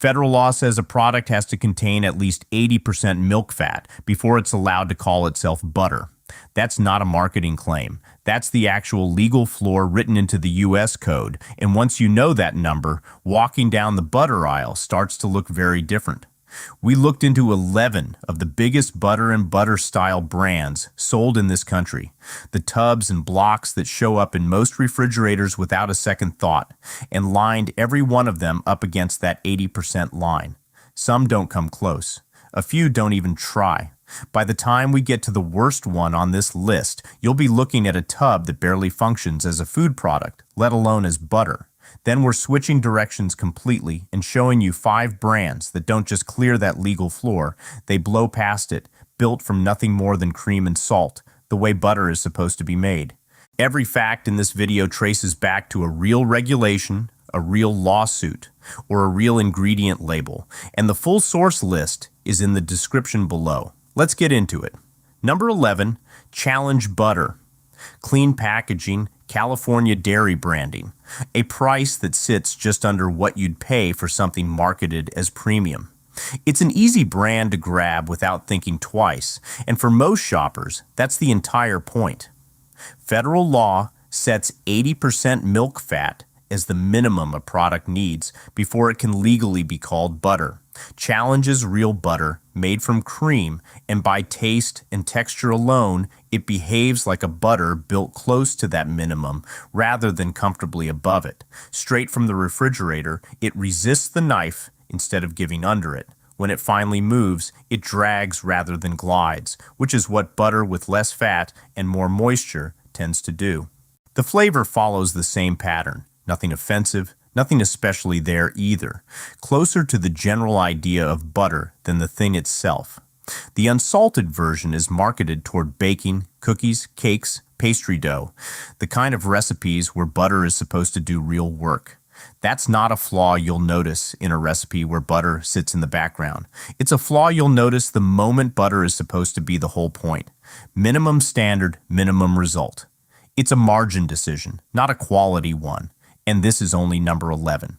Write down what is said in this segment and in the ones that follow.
Federal law says a product has to contain at least 80% milk fat before it's allowed to call itself butter. That's not a marketing claim. That's the actual legal floor written into the U.S. code, and once you know that number, walking down the butter aisle starts to look very different. We looked into 11 of the biggest butter and butter-style brands sold in this country, the tubs and blocks that show up in most refrigerators without a second thought, and lined every one of them up against that 80% line. Some don't come close. A few don't even try. By the time we get to the worst one on this list, you'll be looking at a tub that barely functions as a food product, let alone as butter. Then we're switching directions completely and showing you 5 brands that don't just clear that legal floor, they blow past it, built from nothing more than cream and salt, the way butter is supposed to be made. Every fact in this video traces back to a real regulation, a real lawsuit, or a real ingredient label, and the full source list is in the description below. Let's get into it. Number 11, Challenge Butter. Clean packaging, California dairy branding. A price that sits just under what you'd pay for something marketed as premium. It's an easy brand to grab without thinking twice, and for most shoppers, that's the entire point. Federal law sets 80% milk fat as the minimum a product needs before it can legally be called butter. Challenges real butter made from cream, and by taste and texture alone, it behaves like a butter built close to that minimum rather than comfortably above it. Straight from the refrigerator, it resists the knife instead of giving under it. When it finally moves, it drags rather than glides, which is what butter with less fat and more moisture tends to do. The flavor follows the same pattern. Nothing offensive, nothing especially there either. Closer to the general idea of butter than the thing itself. The unsalted version is marketed toward baking, cookies, cakes, pastry dough, the kind of recipes where butter is supposed to do real work. That's not a flaw you'll notice in a recipe where butter sits in the background. It's a flaw you'll notice the moment butter is supposed to be the whole point. Minimum standard, minimum result. It's a margin decision, not a quality one. And this is only number 11.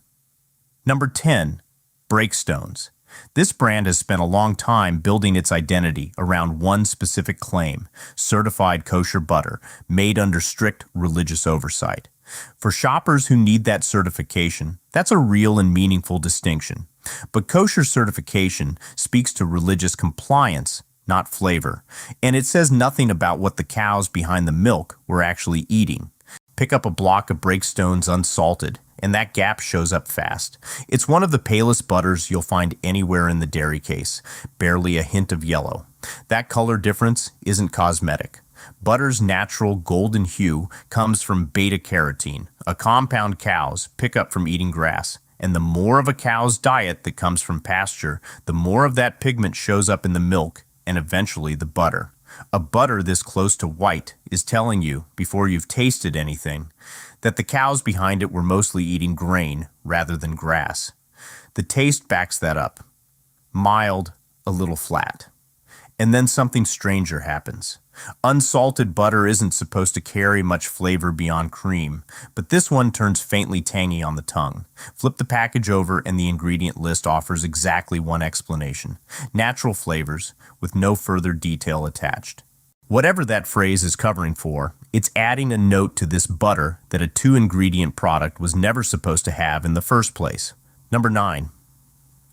Number 10, Breakstones. This brand has spent a long time building its identity around one specific claim, certified kosher butter, made under strict religious oversight. For shoppers who need that certification, that's a real and meaningful distinction. But kosher certification speaks to religious compliance, not flavor, and it says nothing about what the cows behind the milk were actually eating. Pick up a block of Breakstones unsalted, and that gap shows up fast. It's one of the palest butters you'll find anywhere in the dairy case, barely a hint of yellow. That color difference isn't cosmetic. Butter's natural golden hue comes from beta-carotene, a compound cows pick up from eating grass. And the more of a cow's diet that comes from pasture, the more of that pigment shows up in the milk and eventually the butter. A butter this close to white is telling you, before you've tasted anything, that the cows behind it were mostly eating grain rather than grass. The taste backs that up. Mild, a little flat. And then something stranger happens. Unsalted butter isn't supposed to carry much flavor beyond cream, but this one turns faintly tangy on the tongue. Flip the package over and the ingredient list offers exactly one explanation. Natural flavors, with no further detail attached. Whatever that phrase is covering for, it's adding a note to this butter that a 2-ingredient product was never supposed to have in the first place. Number 9.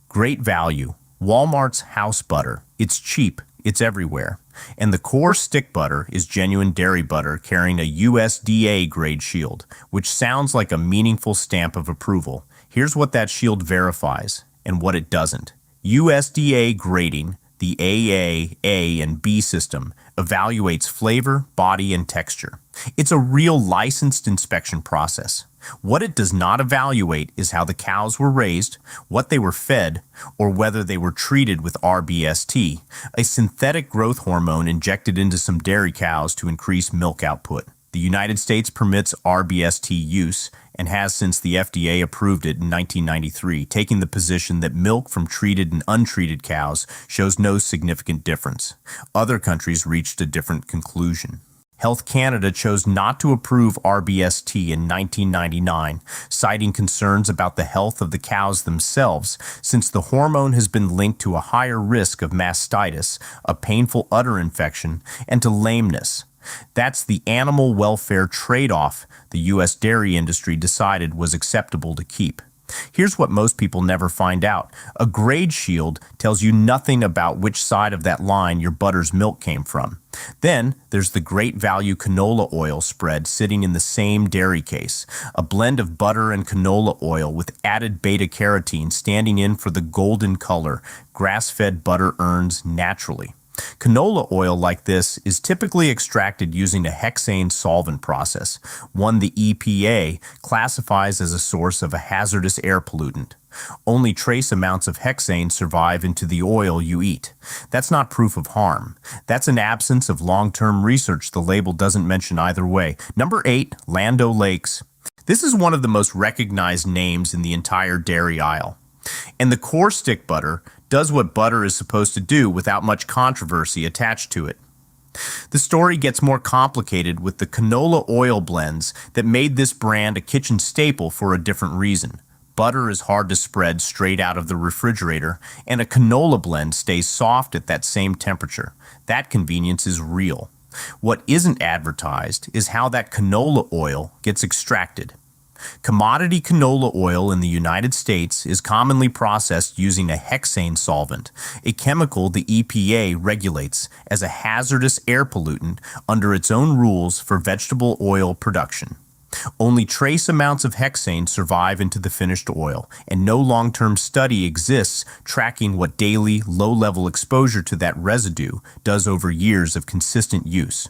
Great value. Walmart's house butter. It's cheap. It's everywhere. And the core stick butter is genuine dairy butter carrying a USDA grade shield, which sounds like a meaningful stamp of approval. Here's what that shield verifies and what it doesn't. USDA grading, the AA, A, and B system, evaluates flavor, body, and texture. It's a real licensed inspection process. What it does not evaluate is how the cows were raised, what they were fed, or whether they were treated with RBST, a synthetic growth hormone injected into some dairy cows to increase milk output. The United States permits RBST use and has since the FDA approved it in 1993, taking the position that milk from treated and untreated cows shows no significant difference. Other countries reached a different conclusion. Health Canada chose not to approve RBST in 1999, citing concerns about the health of the cows themselves, since the hormone has been linked to a higher risk of mastitis, a painful udder infection, and to lameness. That's the animal welfare trade-off the U.S. dairy industry decided was acceptable to keep. Here's what most people never find out. A grade shield tells you nothing about which side of that line your butter's milk came from. Then there's the great value canola oil spread sitting in the same dairy case, a blend of butter and canola oil with added beta-carotene standing in for the golden color grass-fed butter earns naturally. Canola oil like this is typically extracted using a hexane solvent process, one the EPA classifies as a source of a hazardous air pollutant. Only trace amounts of hexane survive into the oil you eat. That's not proof of harm. That's an absence of long-term research the label doesn't mention either way. Number 8, Land O'Lakes. This is one of the most recognized names in the entire dairy aisle. And the core stick butter does what butter is supposed to do without much controversy attached to it. The story gets more complicated with the canola oil blends that made this brand a kitchen staple for a different reason. Butter is hard to spread straight out of the refrigerator, and a canola blend stays soft at that same temperature. That convenience is real. What isn't advertised is how that canola oil gets extracted. Commodity canola oil in the United States is commonly processed using a hexane solvent, a chemical the EPA regulates as a hazardous air pollutant under its own rules for vegetable oil production. Only trace amounts of hexane survive into the finished oil, and no long-term study exists tracking what daily, low-level exposure to that residue does over years of consistent use.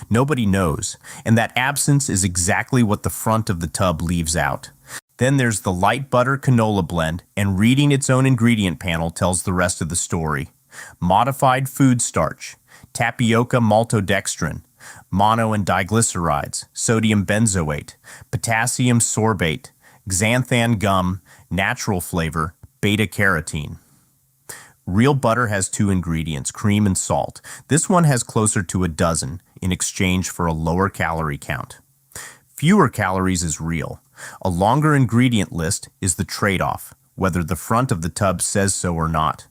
Nobody knows, and that absence is exactly what the front of the tub leaves out. Then there's the light butter canola blend, and reading its own ingredient panel tells the rest of the story. Modified food starch, tapioca maltodextrin, mono and diglycerides, sodium benzoate, potassium sorbate, xanthan gum, natural flavor, beta-carotene. Real butter has 2 ingredients, cream and salt. This one has closer to a dozen in exchange for a lower calorie count. Fewer calories is real. A longer ingredient list is the trade-off, whether the front of the tub says so or not.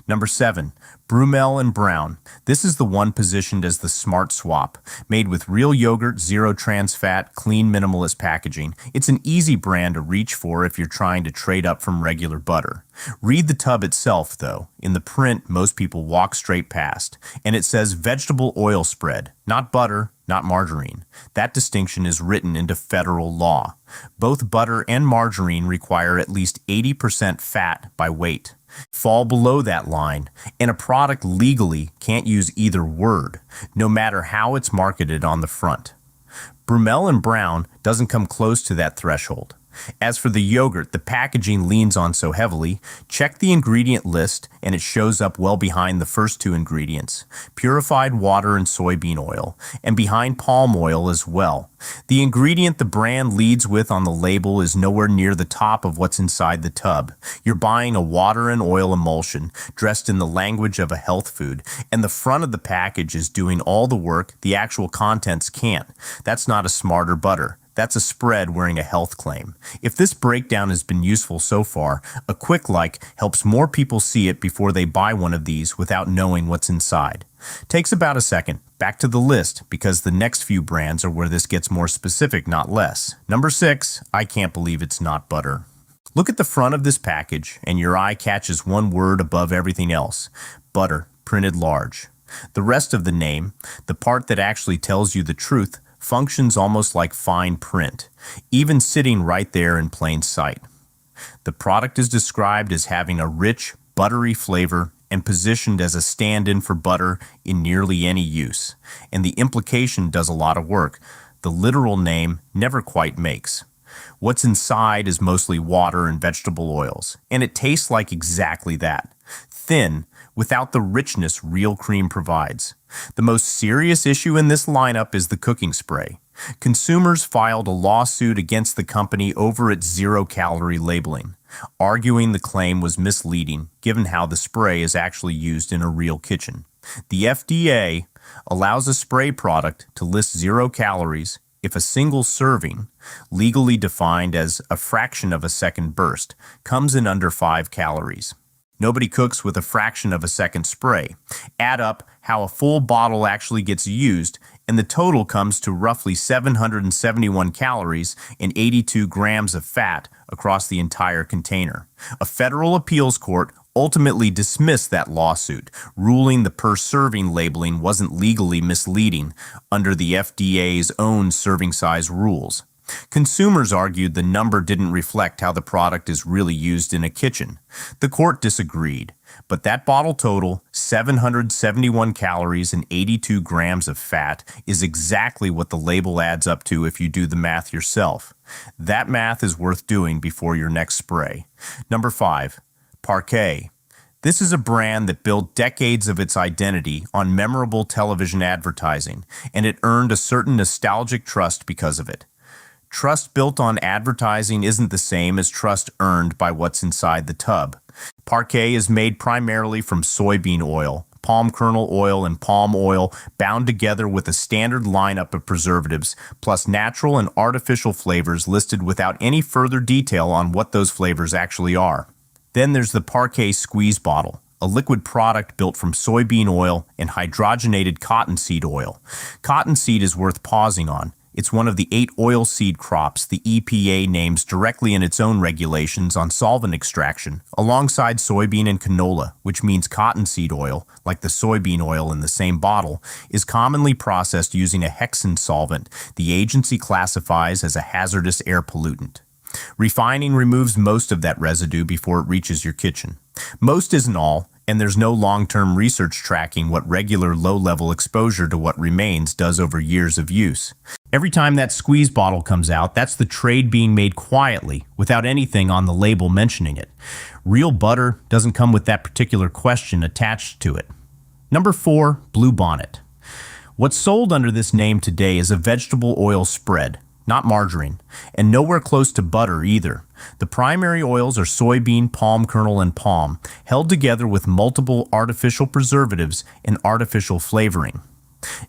Number 7, Brummel Brown. This is the one positioned as the smart swap. Made with real yogurt, zero trans fat, clean minimalist packaging. It's an easy brand to reach for if you're trying to trade up from regular butter. Read the tub itself, though. In the print, most people walk straight past. And it says vegetable oil spread, not butter, not margarine. That distinction is written into federal law. Both butter and margarine require at least 80% fat by weight. Fall below that line, and a product legally can't use either word, no matter how it's marketed on the front. Brummel Brown doesn't come close to that threshold. As for the yogurt the packaging leans on so heavily, check the ingredient list and it shows up well behind the first 2 ingredients, purified water and soybean oil, and behind palm oil as well. The ingredient the brand leads with on the label is nowhere near the top of what's inside the tub. You're buying a water and oil emulsion dressed in the language of a health food, and the front of the package is doing all the work the actual contents can't. That's not a smarter butter. That's a spread wearing a health claim. If this breakdown has been useful so far, a quick like helps more people see it before they buy one of these without knowing what's inside. Takes about a second. Back to the list, because the next few brands are where this gets more specific, not less. Number 6, I can't believe it's not butter. Look at the front of this package, and your eye catches one word above everything else. Butter, printed large. The rest of the name, the part that actually tells you the truth, functions almost like fine print, even sitting right there in plain sight. The product is described as having a rich, buttery flavor and positioned as a stand-in for butter in nearly any use. And the implication does a lot of work. The literal name never quite makes. What's inside is mostly water and vegetable oils, and it tastes like exactly that. Thin, without the richness real cream provides. The most serious issue in this lineup is the cooking spray. Consumers filed a lawsuit against the company over its zero-calorie labeling, arguing the claim was misleading given how the spray is actually used in a real kitchen. The FDA allows a spray product to list 0 calories if a single serving, legally defined as a fraction of a second burst, comes in under 5 calories. Nobody cooks with a fraction of a second spray. Add up how a full bottle actually gets used, and the total comes to roughly 771 calories and 82 grams of fat across the entire container. A federal appeals court ultimately dismissed that lawsuit, ruling the per-serving labeling wasn't legally misleading under the FDA's own serving size rules. Consumers argued the number didn't reflect how the product is really used in a kitchen. The court disagreed, but that bottle total, 771 calories and 82 grams of fat, is exactly what the label adds up to if you do the math yourself. That math is worth doing before your next spray. Number 5. Parkay. This is a brand that built decades of its identity on memorable television advertising, and it earned a certain nostalgic trust because of it. Trust built on advertising isn't the same as trust earned by what's inside the tub. Parkay is made primarily from soybean oil, palm kernel oil, and palm oil bound together with a standard lineup of preservatives, plus natural and artificial flavors listed without any further detail on what those flavors actually are. Then there's the Parkay squeeze bottle, a liquid product built from soybean oil and hydrogenated cottonseed oil. Cottonseed is worth pausing on. It's one of the 8 oilseed crops the EPA names directly in its own regulations on solvent extraction, alongside soybean and canola, which means cottonseed oil, like the soybean oil in the same bottle, is commonly processed using a hexane solvent the agency classifies as a hazardous air pollutant. Refining removes most of that residue before it reaches your kitchen. Most isn't all, and there's no long-term research tracking what regular low-level exposure to what remains does over years of use. Every time that squeeze bottle comes out, that's the trade being made quietly, without anything on the label mentioning it. Real butter doesn't come with that particular question attached to it. Number 4, Blue Bonnet. What's sold under this name today is a vegetable oil spread, not margarine, and nowhere close to butter either. The primary oils are soybean, palm kernel, and palm, held together with multiple artificial preservatives and artificial flavoring.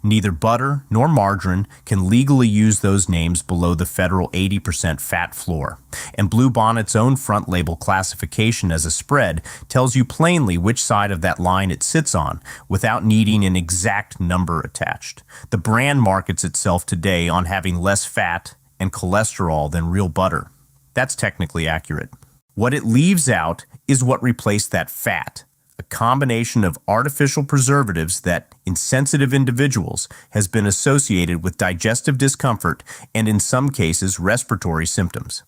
Neither butter nor margarine can legally use those names below the federal 80% fat floor, and Blue Bonnet's own front label classification as a spread tells you plainly which side of that line it sits on, without needing an exact number attached. The brand markets itself today on having less fat and cholesterol than real butter. That's technically accurate. What it leaves out is what replaced that fat, a combination of artificial preservatives that, in sensitive individuals, has been associated with digestive discomfort and, in some cases, respiratory symptoms.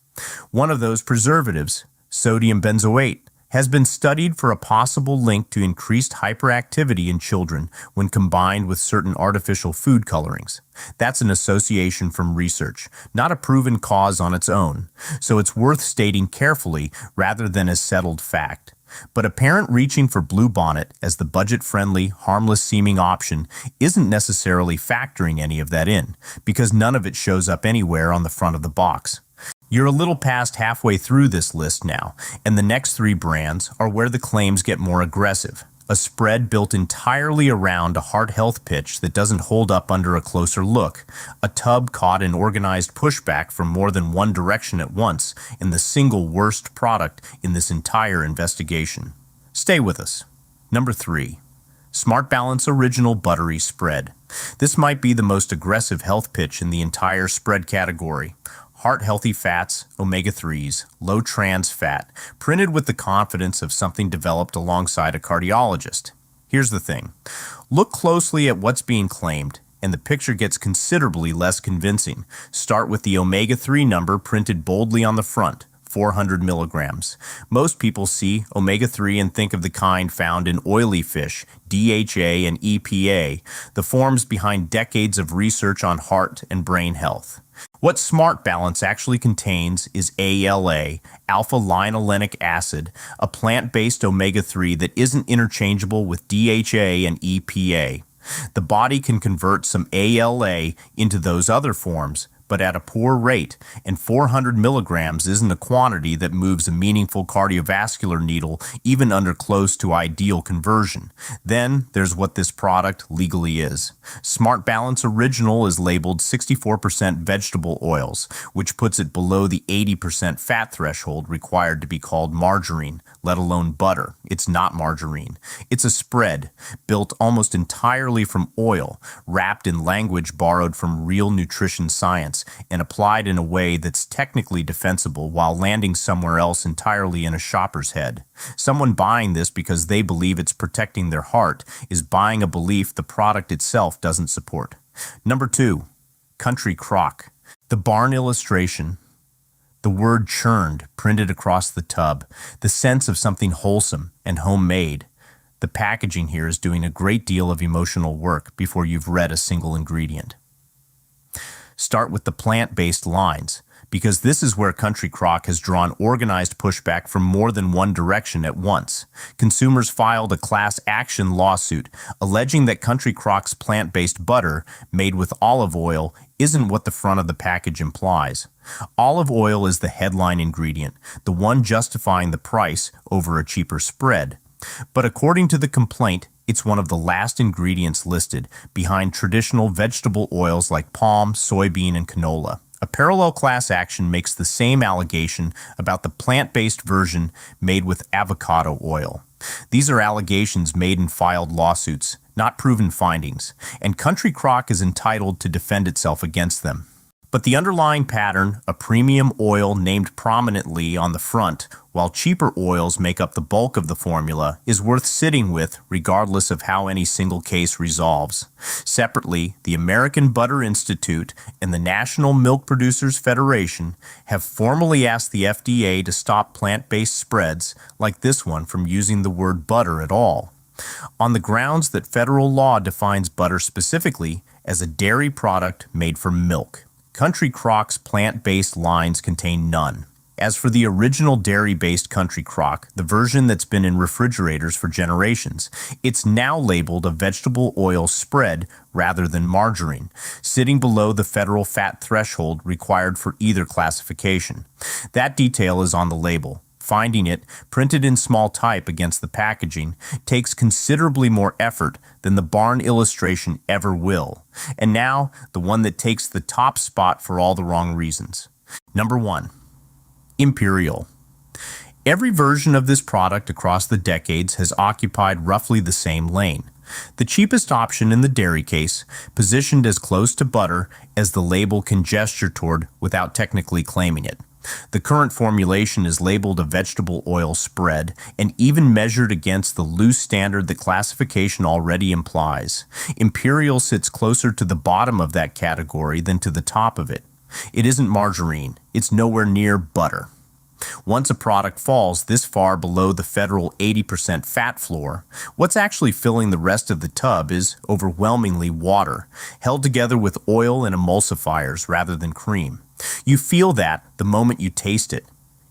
One of those preservatives, sodium benzoate, has been studied for a possible link to increased hyperactivity in children when combined with certain artificial food colorings. That's an association from research, not a proven cause on its own, so it's worth stating carefully rather than as settled fact. But a parent reaching for Blue Bonnet as the budget-friendly, harmless-seeming option isn't necessarily factoring any of that in, because none of it shows up anywhere on the front of the box. You're a little past halfway through this list now, and the next 3 brands are where the claims get more aggressive. A spread built entirely around a heart health pitch that doesn't hold up under a closer look. A tub caught in organized pushback from more than one direction at once, and the single worst product in this entire investigation. Stay with us. Number 3. Smart Balance Original Buttery Spread. This might be the most aggressive health pitch in the entire spread category. Heart-healthy fats, omega-3s, low trans fat, printed with the confidence of something developed alongside a cardiologist. Here's the thing. Look closely at what's being claimed, and the picture gets considerably less convincing. Start with the omega-3 number printed boldly on the front, 400 milligrams. Most people see omega-3 and think of the kind found in oily fish, DHA and EPA, the forms behind decades of research on heart and brain health. What Smart Balance actually contains is ALA, alpha-linolenic acid, a plant-based omega-3 that isn't interchangeable with DHA and EPA. The body can convert some ALA into those other forms, but at a poor rate, and 400 milligrams isn't a quantity that moves a meaningful cardiovascular needle even under close to ideal conversion. Then there's what this product legally is. Smart Balance Original is labeled 64% vegetable oils, which puts it below the 80% fat threshold required to be called margarine, let alone butter. It's not margarine. It's a spread, built almost entirely from oil, wrapped in language borrowed from real nutrition science, and applied in a way that's technically defensible while landing somewhere else entirely in a shopper's head. Someone buying this because they believe it's protecting their heart is buying a belief the product itself doesn't support. Number 2, Country Crock. The barn illustration, the word churned printed across the tub, the sense of something wholesome and homemade. The packaging here is doing a great deal of emotional work before you've read a single ingredient. Start with the plant-based lines, because this is where Country Crock has drawn organized pushback from more than one direction at once. Consumers filed a class action lawsuit alleging that Country Crock's plant-based butter, made with olive oil, isn't what the front of the package implies. Olive oil is the headline ingredient, the one justifying the price over a cheaper spread. But according to the complaint, it's one of the last ingredients listed, behind traditional vegetable oils like palm, soybean, and canola. A parallel class action makes the same allegation about the plant-based version made with avocado oil. These are allegations made in filed lawsuits, not proven findings, and Country Crock is entitled to defend itself against them. But the underlying pattern, a premium oil named prominently on the front, while cheaper oils make up the bulk of the formula, is worth sitting with regardless of how any single case resolves. Separately, the American Butter Institute and the National Milk Producers Federation have formally asked the FDA to stop plant-based spreads like this one from using the word butter at all, on the grounds that federal law defines butter specifically as a dairy product made from milk. Country Crock's plant-based lines contain none. As for the original dairy-based Country Crock, the version that's been in refrigerators for generations, it's now labeled a vegetable oil spread rather than margarine, sitting below the federal fat threshold required for either classification. That detail is on the label. Finding it, printed in small type against the packaging, takes considerably more effort than the barn illustration ever will. And now, the one that takes the top spot for all the wrong reasons. Number 1. Imperial. Every version of this product across the decades has occupied roughly the same lane. The cheapest option in the dairy case, positioned as close to butter as the label can gesture toward without technically claiming it. The current formulation is labeled a vegetable oil spread and even measured against the loose standard the classification already implies. Imperial sits closer to the bottom of that category than to the top of it. It isn't margarine. It's nowhere near butter. Once a product falls this far below the federal 80% fat floor, what's actually filling the rest of the tub is overwhelmingly water, held together with oil and emulsifiers rather than cream. You feel that the moment you taste it.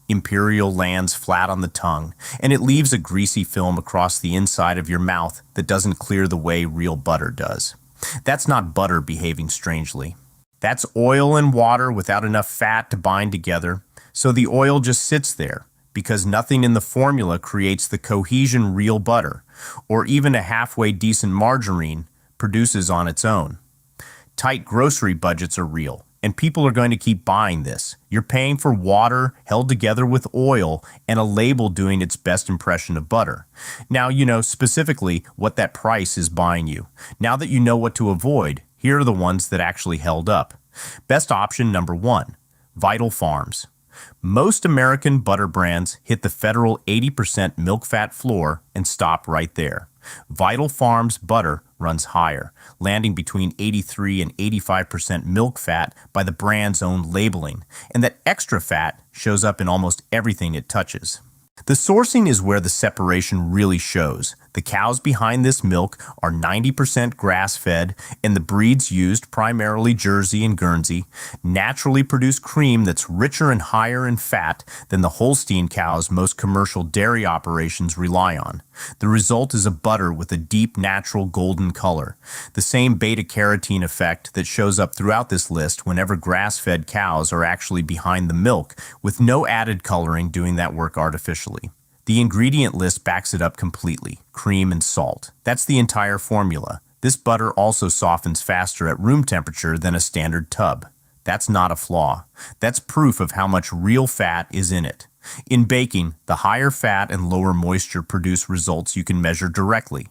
Imperial lands flat on the tongue, and it leaves a greasy film across the inside of your mouth that doesn't clear the way real butter does. That's not butter behaving strangely. That's oil and water without enough fat to bind together, so the oil just sits there, because nothing in the formula creates the cohesion real butter, or even a halfway decent margarine, produces on its own. Tight grocery budgets are real, and people are going to keep buying this. You're paying for water held together with oil and a label doing its best impression of butter. Now you know specifically what that price is buying you. Now that you know what to avoid, here are the ones that actually held up. Best option number 1, Vital Farms. Most American butter brands hit the federal 80% milk fat floor and stop right there. Vital Farms butter runs higher, landing between 83 and 85% milk fat by the brand's own labeling, and that extra fat shows up in almost everything it touches. The sourcing is where the separation really shows. The cows behind this milk are 90% grass-fed, and the breeds used, primarily Jersey and Guernsey, naturally produce cream that's richer and higher in fat than the Holstein cows most commercial dairy operations rely on. The result is a butter with a deep, natural golden color, the same beta-carotene effect that shows up throughout this list whenever grass-fed cows are actually behind the milk, with no added coloring doing that work artificially. The ingredient list backs it up completely: cream and salt. That's the entire formula. This butter also softens faster at room temperature than a standard tub. That's not a flaw. That's proof of how much real fat is in it. In baking, the higher fat and lower moisture produce results you can measure directly.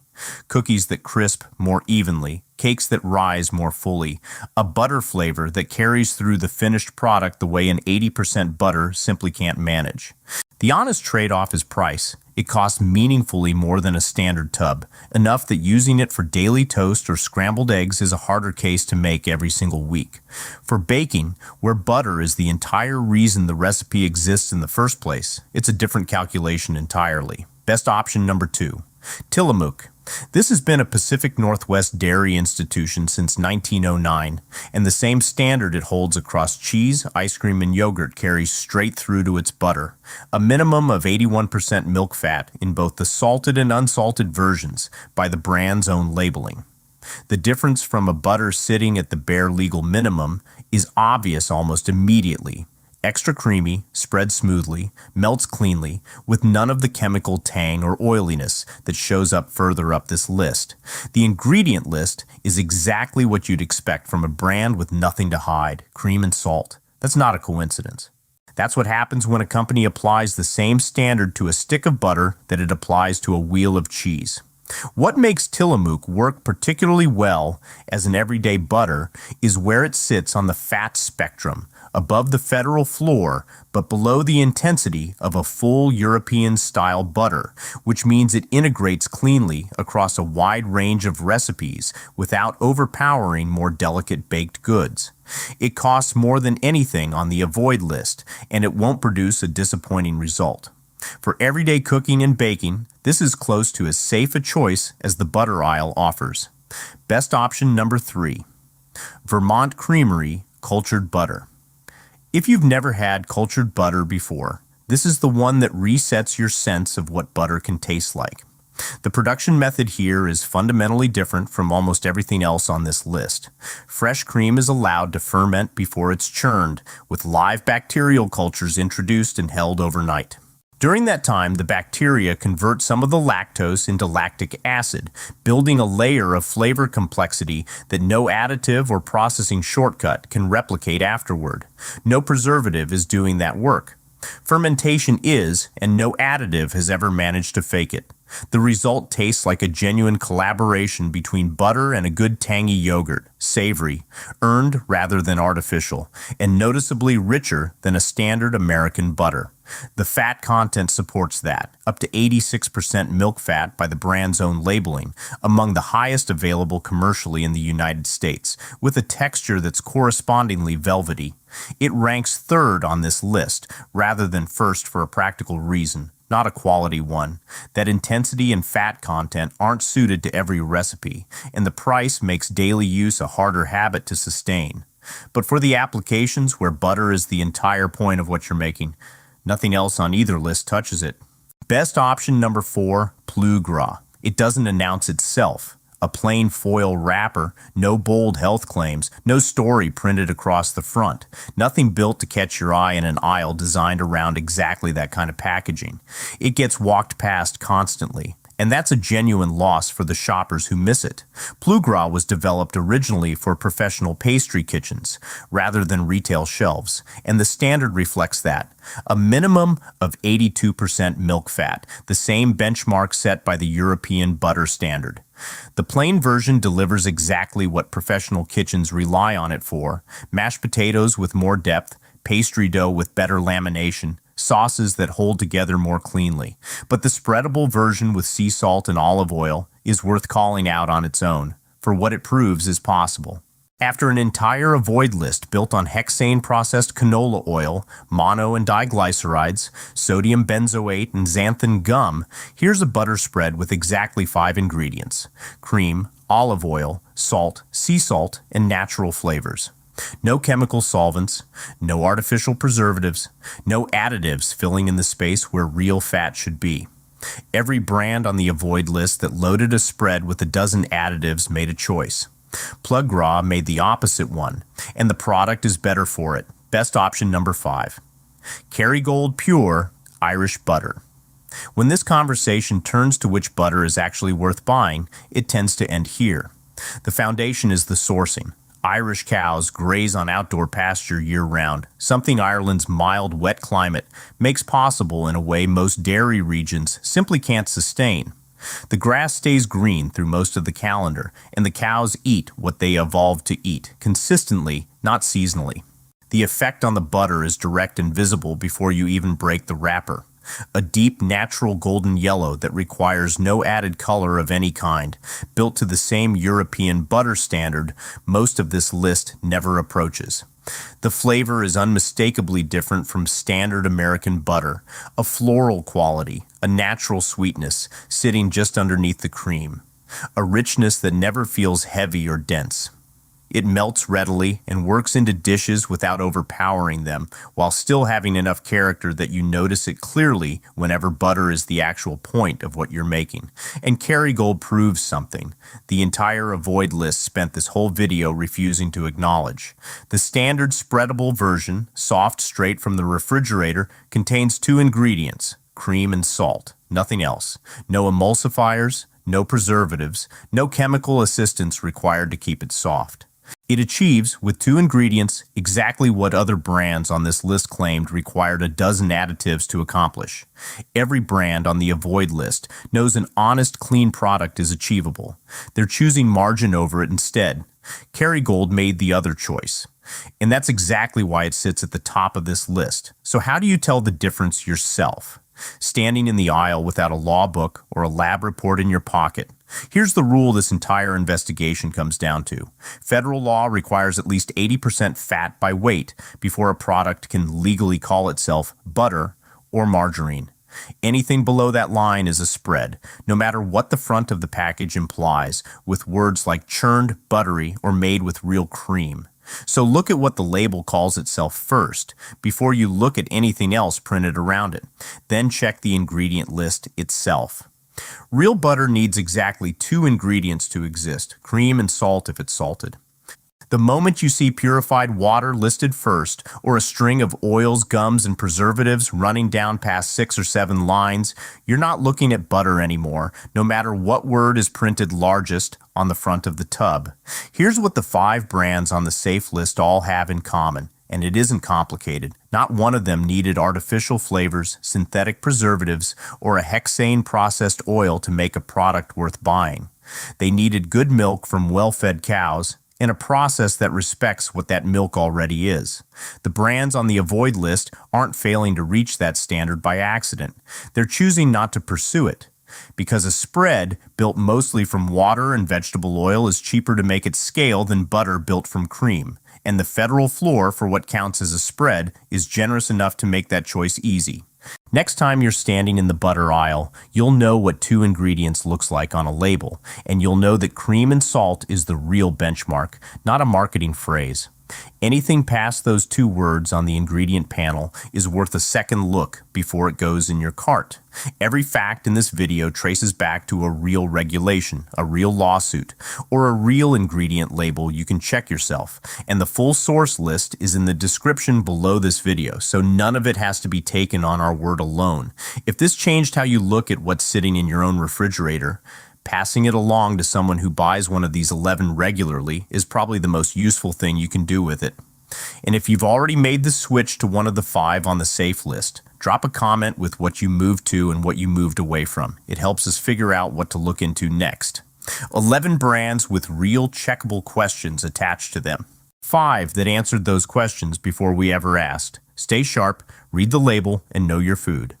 Cookies that crisp more evenly, cakes that rise more fully, a butter flavor that carries through the finished product the way an 80% butter simply can't manage. The honest trade-off is price. It costs meaningfully more than a standard tub, enough that using it for daily toast or scrambled eggs is a harder case to make every single week. For baking, where butter is the entire reason the recipe exists in the first place, it's a different calculation entirely. Best option number 2. Tillamook. This has been a Pacific Northwest dairy institution since 1909, and the same standard it holds across cheese, ice cream, and yogurt carries straight through to its butter. A minimum of 81% milk fat in both the salted and unsalted versions by the brand's own labeling. The difference from a butter sitting at the bare legal minimum is obvious almost immediately. Extra creamy, spreads smoothly, melts cleanly, with none of the chemical tang or oiliness that shows up further up this list. The ingredient list is exactly what you'd expect from a brand with nothing to hide: cream and salt. That's not a coincidence. That's what happens when a company applies the same standard to a stick of butter that it applies to a wheel of cheese. What makes Tillamook work particularly well as an everyday butter is where it sits on the fat spectrum, above the federal floor, but below the intensity of a full European-style butter, which means it integrates cleanly across a wide range of recipes without overpowering more delicate baked goods. It costs more than anything on the avoid list, and it won't produce a disappointing result. For everyday cooking and baking, this is close to as safe a choice as the butter aisle offers. Best option number 3. Vermont Creamery Cultured Butter. If you've never had cultured butter before, this is the one that resets your sense of what butter can taste like. The production method here is fundamentally different from almost everything else on this list. Fresh cream is allowed to ferment before it's churned, with live bacterial cultures introduced and held overnight. During that time, the bacteria convert some of the lactose into lactic acid, building a layer of flavor complexity that no additive or processing shortcut can replicate afterward. No preservative is doing that work. Fermentation is, and no additive has ever managed to fake it. The result tastes like a genuine collaboration between butter and a good tangy yogurt, savory, earned rather than artificial, and noticeably richer than a standard American butter. The fat content supports that, up to 86% milk fat by the brand's own labeling, among the highest available commercially in the United States, with a texture that's correspondingly velvety. It ranks third on this list, rather than first for a practical reason, not a quality one. That intensity and fat content aren't suited to every recipe, and the price makes daily use a harder habit to sustain. But for the applications where butter is the entire point of what you're making, nothing else on either list touches it. Best option number 4, Plugrá. It doesn't announce itself. A plain foil wrapper, no bold health claims, no story printed across the front. Nothing built to catch your eye in an aisle designed around exactly that kind of packaging. It gets walked past constantly, and that's a genuine loss for the shoppers who miss it. Plugrá was developed originally for professional pastry kitchens, rather than retail shelves, and the standard reflects that. A minimum of 82% milk fat, the same benchmark set by the European butter standard. The plain version delivers exactly what professional kitchens rely on it for: mashed potatoes with more depth, pastry dough with better lamination, sauces that hold together more cleanly. But the spreadable version with sea salt and olive oil is worth calling out on its own, for what it proves is possible. After an entire avoid list built on hexane-processed canola oil, mono and diglycerides, sodium benzoate, and xanthan gum, here's a butter spread with exactly 5 ingredients: cream, olive oil, salt, sea salt, and natural flavors. No chemical solvents, no artificial preservatives, no additives filling in the space where real fat should be. Every brand on the avoid list that loaded a spread with a dozen additives made a choice. Plugrá made the opposite one, and the product is better for it. Best option number 5. Kerrygold Pure Irish Butter. When this conversation turns to which butter is actually worth buying, it tends to end here. The foundation is the sourcing. Irish cows graze on outdoor pasture year-round, something Ireland's mild, wet climate makes possible in a way most dairy regions simply can't sustain. The grass stays green through most of the calendar, and the cows eat what they evolved to eat, consistently, not seasonally. The effect on the butter is direct and visible before you even break the wrapper. A deep, natural golden yellow that requires no added color of any kind, built to the same European butter standard most of this list never approaches. The flavor is unmistakably different from standard American butter, a floral quality, a natural sweetness sitting just underneath the cream, a richness that never feels heavy or dense. It melts readily and works into dishes without overpowering them, while still having enough character that you notice it clearly whenever butter is the actual point of what you're making. And Kerrygold proves something the entire avoid list spent this whole video refusing to acknowledge. The standard spreadable version, soft straight from the refrigerator, contains 2 ingredients: cream and salt, nothing else. No emulsifiers, no preservatives, no chemical assistance required to keep it soft. It achieves, with 2 ingredients, exactly what other brands on this list claimed required a dozen additives to accomplish. Every brand on the avoid list knows an honest, clean product is achievable. They're choosing margin over it instead. Kerrygold made the other choice. And that's exactly why it sits at the top of this list. So how do you tell the difference yourself? Standing in the aisle without a law book or a lab report in your pocket. Here's the rule this entire investigation comes down to. Federal law requires at least 80% fat by weight before a product can legally call itself butter or margarine. Anything below that line is a spread, no matter what the front of the package implies, with words like churned, buttery, or made with real cream. So look at what the label calls itself first, before you look at anything else printed around it. Then check the ingredient list itself. Real butter needs exactly 2 ingredients to exist: cream and salt if it's salted. The moment you see purified water listed first, or a string of oils, gums, and preservatives running down past 6 or 7 lines, you're not looking at butter anymore, no matter what word is printed largest on the front of the tub. Here's what the 5 brands on the safe list all have in common, and it isn't complicated. Not one of them needed artificial flavors, synthetic preservatives, or a hexane-processed oil to make a product worth buying. They needed good milk from well-fed cows, in a process that respects what that milk already is. The brands on the avoid list aren't failing to reach that standard by accident. They're choosing not to pursue it. Because a spread built mostly from water and vegetable oil is cheaper to make at scale than butter built from cream. And the federal floor for what counts as a spread is generous enough to make that choice easy. Next time you're standing in the butter aisle, you'll know what 2 ingredients looks like on a label, and you'll know that cream and salt is the real benchmark, not a marketing phrase. Anything past those 2 words on the ingredient panel is worth a second look before it goes in your cart. Every fact in this video traces back to a real regulation, a real lawsuit, or a real ingredient label you can check yourself. And the full source list is in the description below this video, so none of it has to be taken on our word alone. If this changed how you look at what's sitting in your own refrigerator, passing it along to someone who buys one of these 11 regularly is probably the most useful thing you can do with it. And if you've already made the switch to one of the 5 on the safe list, drop a comment with what you moved to and what you moved away from. It helps us figure out what to look into next. 11 brands with real checkable questions attached to them. 5 that answered those questions before we ever asked. Stay sharp, read the label, and know your food.